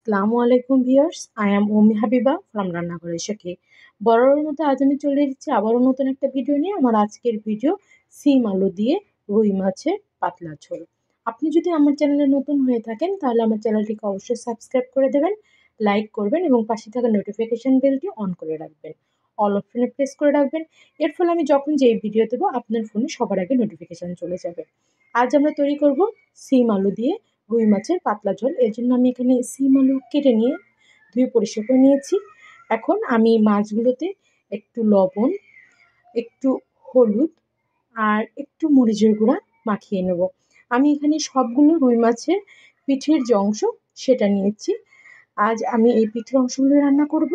আসসালামু আলাইকুম viewers, I am Ummi Habiba from রান্নাঘরের সাথে। বরাবরের মতো আজ আমি চলে এসেছি আবারও নতুন একটা ভিডিও নিয়ে। আমার আজকের ভিডিও সিম আলু দিয়ে রুই মাছের পাতলা ঝোল। আপনি যদি আমার চ্যানেলে নতুন হয়ে থাকেন তাহলে আমার চ্যানেলটিকে অবশ্যই সাবস্ক্রাইব করে দেবেন, লাইক করবেন এবং পাশে থাকা নোটিফিকেশন বেলটি অন করে রাখবেন, অল অপশনে প্রেস করে রাখবেন। এর ফলে আমি যখন যেই ভিডিও দেবো আপনার ফোনে সবার আগে নোটিফিকেশন চলে যাবে। আজ আমরা তৈরি করব সিম আলু দিয়ে রুই মাছের পাতলা ঝোল। এর জন্য আমি এখানে সিম আলু কেটে নিয়ে ধুয়ে পরিষ্কার করে নিয়েছি। এখন আমি মাছগুলোতে একটু লবণ, একটু হলুদ আর একটু মরিচের গুঁড়া মাখিয়ে নেব। আমি এখানে সবগুলো রুই মাছের পিঠের যে অংশ সেটা নিয়েছি। আজ আমি এই পিঠের অংশগুলো রান্না করব।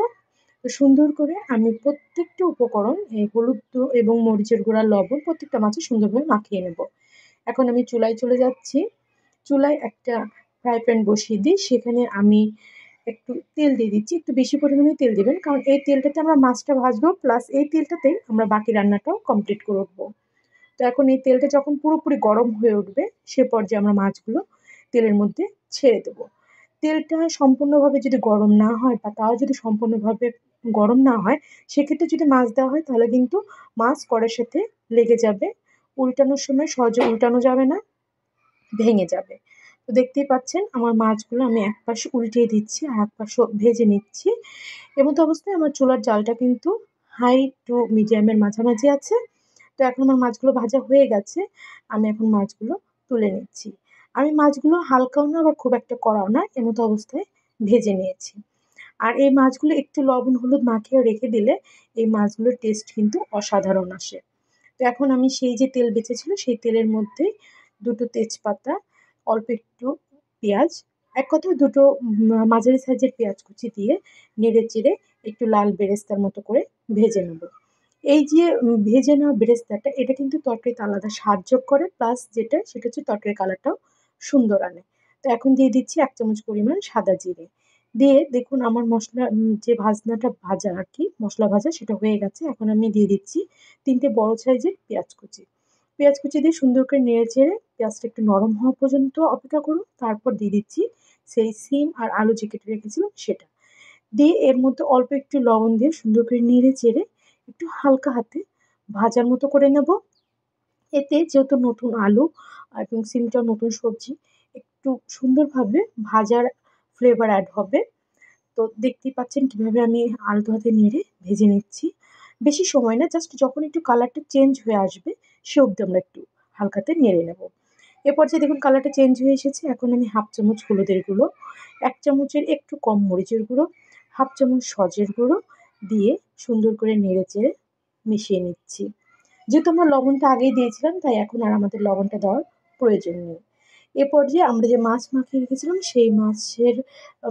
তো সুন্দর করে আমি প্রত্যেকটা উপকরণ, এই হলুদ এবং মরিচের গুঁড়া, লবণ প্রত্যেকটা মাছে সুন্দরভাবে মাখিয়ে নেব। এখন আমি চুলায় চলে যাচ্ছি। চুলায় একটা ফ্রাই প্যান বসিয়ে দিই, সেখানে আমি একটু তেল দিয়ে দিচ্ছি। একটু বেশি পরিমাণে তেল দেবেন, কারণ এই তেলটাতে আমরা মাছটা ভাজবো, প্লাস এই তেলটাতেই আমরা বাকি রান্নাটাও কমপ্লিট করে উঠবো। তো এখন এই তেলটা যখন পুরোপুরি গরম হয়ে উঠবে সে পর্যায়ে আমরা মাছগুলো তেলের মধ্যে ছেড়ে দেবো। তেলটা সম্পূর্ণভাবে যদি গরম না হয় বা তাও যদি সম্পূর্ণভাবে গরম না হয়, সেক্ষেত্রে যদি মাছ দেওয়া হয় তাহলে কিন্তু মাছ কড়াইয়ের সাথে লেগে যাবে, উল্টানোর সময় সহজে উল্টানো যাবে না, ভেঙে যাবে। তো দেখতেই পাচ্ছেন আমার মাছগুলো আমি এক পাশে উল্টিয়ে দিচ্ছি আর এক পাশে ভেজে নিচ্ছি। এমতো অবস্থায় আমার চুলার জালটা কিন্তু হাই টু মিডিয়ামের মাঝামাঝি আছে। তো এখন আমার মাছগুলো ভাজা হয়ে গেছে। আমি এখন মাছগুলো তুলে নিচ্ছি। আমি মাছগুলো হালকাও না আবার খুব একটা কড়াও না, এমতো অবস্থায় ভেজে নিয়েছি। আর এই মাছগুলো একটু লবণ হলুদ মাখিয়ে রেখে দিলে এই মাছগুলোর টেস্ট কিন্তু অসাধারণ আসে। তো এখন আমি সেই যে তেল বেঁচেছিল সেই তেলের মধ্যে দুটো তেজপাতা, অল্প একটু পেঁয়াজ, এক কথায় দুটো মাঝারি সাইজের পেঁয়াজ কুচি দিয়ে নেড়ে চেড়ে একটু লাল বেরেস্তার মতো করে ভেজে নেব। এই যে ভেজে নেওয়া বেরেস্তাটা, এটা কিন্তু তরকারিতে আলাদা স্বাদ যোগ করে, প্লাস যেটা সেটা হচ্ছে তরকারির কালারটাও সুন্দর আনে। তো এখন দিয়ে দিচ্ছি 1 চামচ পরিমাণ সাদা জিরে। দিয়ে দেখুন আমার মসলা, যে ভাজনাটা ভাজা আর কি মশলা ভাজা সেটা হয়ে গেছে। এখন আমি দিয়ে দিচ্ছি 3টে বড় সাইজের পেঁয়াজ কুচি। পেঁয়াজ কুচি দিয়ে সুন্দর করে নেড়ে চেড়ে পেঁয়াজটা একটু নরম হওয়া পর্যন্ত অপেক্ষা করুন। তারপর দিয়ে দিচ্ছি সেই সিম আর আলু যে কেটে রেখেছিলাম সেটা। দিয়ে এর মধ্যে অল্প একটু লবণ দিয়ে সুন্দর করে নেড়ে চেড়ে একটু হালকা হাতে ভাজার মতো করে নেব। এতে যেহেতু নতুন আলু এবং সিমটাও নতুন সবজি, একটু সুন্দরভাবে ভাজার ফ্লেভার অ্যাড হবে। তো দেখতেই পাচ্ছেন কিভাবে আমি আলতো হাতে নেড়ে ভেজে নিচ্ছি। বেশি সময় না, জাস্ট যখন একটু কালারটা চেঞ্জ হয়ে আসবে সে অবধি আমরা একটু হালকাতে নেড়ে নেব। এ পর্যায়ে দেখুন কালারটা চেঞ্জ হয়ে এসেছে। এখন আমি 1/2 চামচ হলুদের গুঁড়ো, 1 চামচের একটু কম মরিচের গুঁড়ো, 1/2 চামচ সজের গুঁড়ো দিয়ে সুন্দর করে নেড়ে চেড়ে মিশিয়ে নিচ্ছি। যেহেতু আমরা লবণটা আগেই দিয়েছিলাম তাই এখন আর আমাদের লবণটা দেওয়ার প্রয়োজন নেই। এ পর্যায়ে আমরা যে মাছ মাখিয়ে রেখেছিলাম সেই মাছের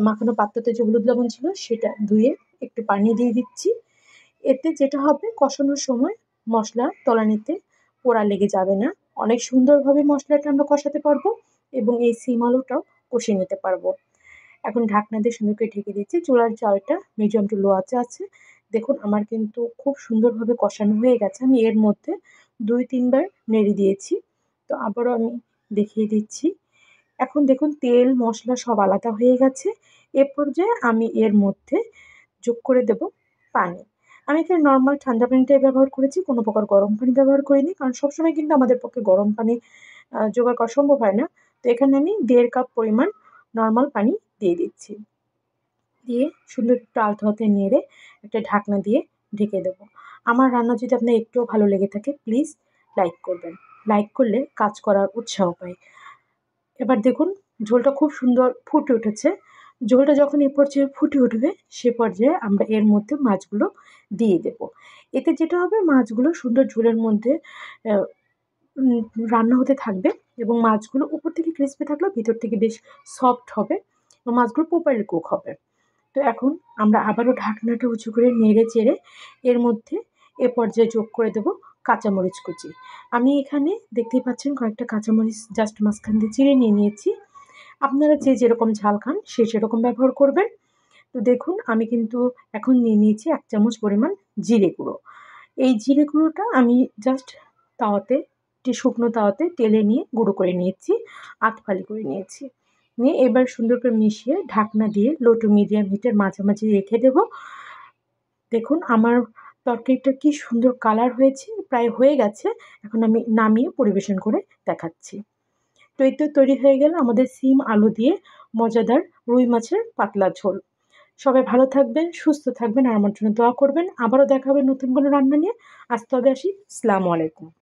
মাখানো পাত্রতে যে হলুদ লবণ ছিল সেটা ধুয়ে একটু পানি দিয়ে দিচ্ছি। এতে যেটা হবে, কষানোর সময় মশলা তলানিতে পোড়া লেগে যাবে না, অনেক সুন্দরভাবে মশলাটা আমরা কষাতে পারবো এবং এই সিম আলুটাও কষিয়ে নিতে পারবো। এখন ঢাকনা দিয়ে সুন্দর করে ঢেকে দিচ্ছি। চুলার জালটা মিডিয়াম টু লো আঁচে আছে। দেখুন আমার কিন্তু খুব সুন্দরভাবে কষানো হয়ে গেছে। আমি এর মধ্যে 2-3 বার নেড়ে দিয়েছি। তো আবারও আমি দেখিয়ে দিচ্ছি। এখন দেখুন তেল মশলা সব আলাদা হয়ে গেছে। এ পর্যায়ে আমি এর মধ্যে যোগ করে দেব পানি। আমি এখানে নরমাল ঠান্ডা পানিটাই ব্যবহার করেছি, কোনো প্রকার গরম পানি ব্যবহার করিনি, কারণ সবসময় কিন্তু আমাদের পক্ষে গরম পানি জোগাড় করা সম্ভব হয় না। তো এখানে আমি 1.5 কাপ পরিমাণ নরমাল পানি দিয়ে দিচ্ছি। দিয়ে সুন্দর একটু আলতো হাতে নেড়ে একটা ঢাকনা দিয়ে ঢেকে দেবো। আমার রান্না যদি আপনার একটুও ভালো লেগে থাকে প্লিজ লাইক করবেন। লাইক করলে কাজ করার উৎসাহ পাই। এবার দেখুন ঝোলটা খুব সুন্দর ফুটে উঠেছে। ঝোলটা যখন এ পর্যায়ে ফুটে উঠবে সে পর্যায়ে আমরা এর মধ্যে মাছগুলো দিয়ে দেবো। এতে যেটা হবে, মাছগুলো সুন্দর ঝোলের মধ্যে আহ, রান্না হতে থাকবে এবং মাছগুলো উপর থেকে ক্রিস্পি থাকলেও ভিতর থেকে বেশ সফট হবে এবং মাছগুলো প্রপারলি কুক হবে। তো এখন আমরা আবারও ঢাকনাটা উঁচু করে নেড়ে চেড়ে এর মধ্যে এ পর্যায়ে যোগ করে দেব কাঁচামরিচ কুচি। আমি এখানে দেখতেই পাচ্ছেন কয়েকটা কাঁচামরিচ জাস্ট মাঝখান দিয়ে চিড়ে নিয়ে নিয়েছি। আপনারা যে যেরকম ঝাল খান সে সেরকম ব্যবহার করবেন। তো দেখুন আমি কিন্তু এখন নিয়ে নিয়েছি 1 চামচ পরিমাণ জিরে গুঁড়ো। এই জিরে গুঁড়োটা আমি জাস্ট তাওয়াতে, শুকনো তাওয়াতে টেলে নিয়ে গুঁড়ো করে নিয়েছি, আধ ফালি করে নিয়েছি। নিয়ে এবার সুন্দর করে মিশিয়ে ঢাকনা দিয়ে লো টু মিডিয়াম হিটের মাঝামাঝি রেখে দেব। দেখুন আমার তরকারিটা কি সুন্দর কালার হয়েছে, প্রায় হয়ে গেছে। এখন আমি নামিয়ে পরিবেশন করে দেখাচ্ছি। তো এই তো তৈরি হয়ে গেল আমাদের সিম আলু দিয়ে মজাদার রুই মাছের পাতলা ঝোল। সবাই ভালো থাকবেন, সুস্থ থাকবেন আর আমার জন্য দোয়া করবেন। আবারও দেখা হবে নতুন কোনো রান্না নিয়ে। আজ তবে আসি। আসসালামু আলাইকুম।